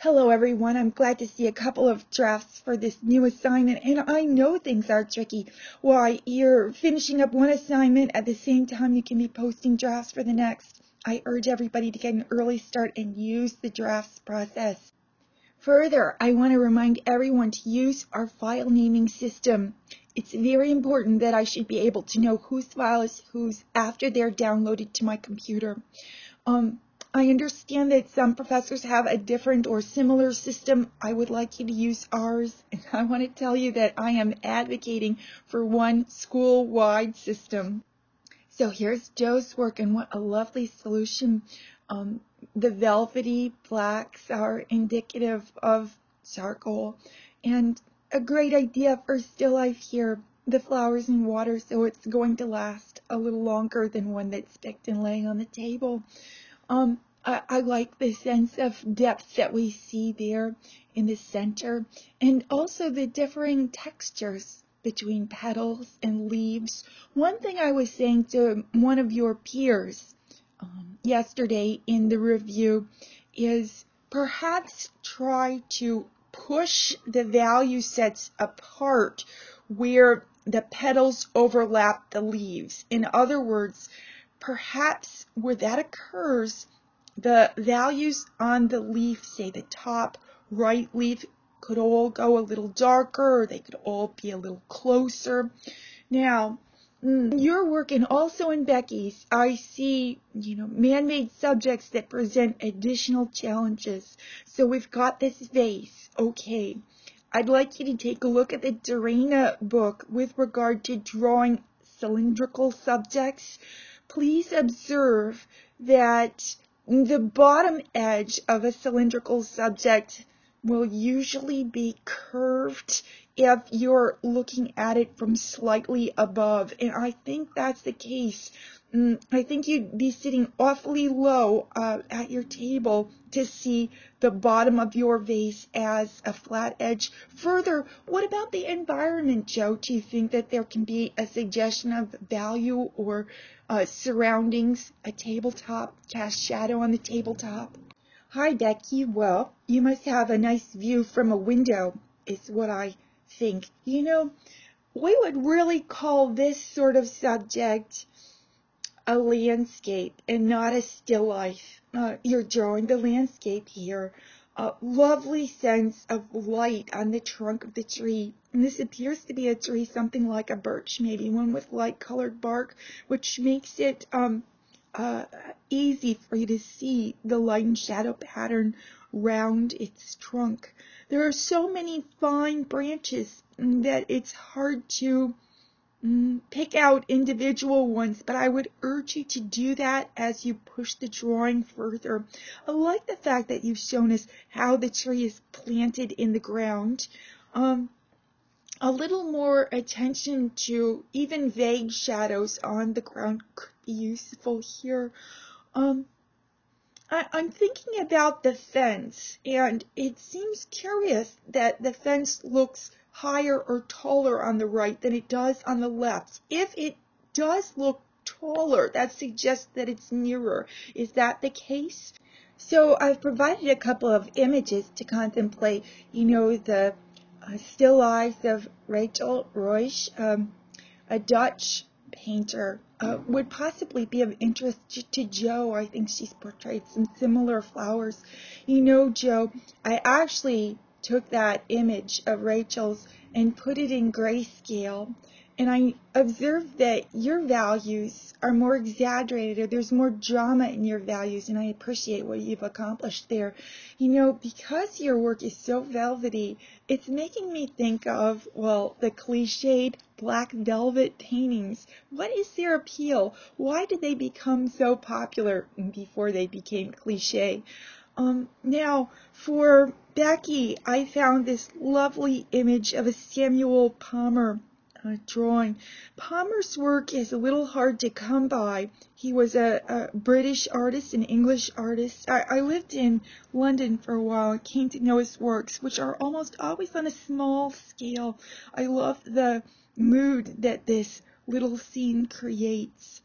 Hello everyone, I'm glad to see a couple of drafts for this new assignment, and I know things are tricky. Why, you're finishing up one assignment at the same time you can be posting drafts for the next. I urge everybody to get an early start and use the drafts process. Further, I want to remind everyone to use our file naming system. It's very important that I should be able to know whose file is whose after they're downloaded to my computer. I understand that some professors have a different or similar system. I would like you to use ours, and I want to tell you that I am advocating for one school-wide system. So here's Joe's work, and what a lovely solution. The velvety blacks are indicative of charcoal, and a great idea for still life here. The flowers in water, so it's going to last a little longer than one that's picked and laying on the table. I like the sense of depth that we see there in the center, and also the differing textures between petals and leaves. One thing I was saying to one of your peers yesterday in the review is perhaps try to push the value sets apart where the petals overlap the leaves. In other words, perhaps where that occurs, the values on the leaf, say the top right leaf, could all go a little darker, or they could all be a little closer. Now, your work and also in Becky's, I see, man-made subjects that present additional challenges. So we've got this vase. Okay. I'd like you to take a look at the Dorena book with regard to drawing cylindrical subjects. Please observe that the bottom edge of a cylindrical subject will usually be curved if you're looking at it from slightly above, and I think that's the case. I think you'd be sitting awfully low at your table to see the bottom of your vase as a flat edge. Further, what about the environment, Joe? Do you think that there can be a suggestion of value or surroundings, a tabletop, cast shadow on the tabletop? Hi, Becky. Well, you must have a nice view from a window, is what I think. We would really call this sort of subject a landscape and not a still life. You're drawing the landscape here. A lovely sense of light on the trunk of the tree. And this appears to be a tree, something like a birch, maybe one with light-colored bark, which makes it easy for you to see the light and shadow pattern round its trunk. There are so many fine branches that it's hard to pick out individual ones, but I would urge you to do that as you push the drawing further. I like the fact that you've shown us how the tree is planted in the ground. A little more attention to even vague shadows on the ground could be useful here. I'm thinking about the fence, and it seems curious that the fence looks higher or taller on the right than it does on the left. If it does look taller, that suggests that it's nearer. Is that the case? So I've provided a couple of images to contemplate, the still lives of Rachel Ruysch, a Dutch painter. Would possibly be of interest to Joe. I think she's portrayed some similar flowers. Joe, I actually took that image of Rachel's and put it in grayscale, and I observed that your values are more exaggerated, or there's more drama in your values, and I appreciate what you've accomplished there. Because your work is so velvety, it's making me think of, the cliched black velvet paintings. What is their appeal? Why did they become so popular before they became cliche? Now, for Becky, I found this lovely image of a Samuel Palmer drawing. Palmer's work is a little hard to come by. He was a British artist, an English artist. I lived in London for a while and came to know his works, which are almost always on a small scale. I love the mood that this little scene creates.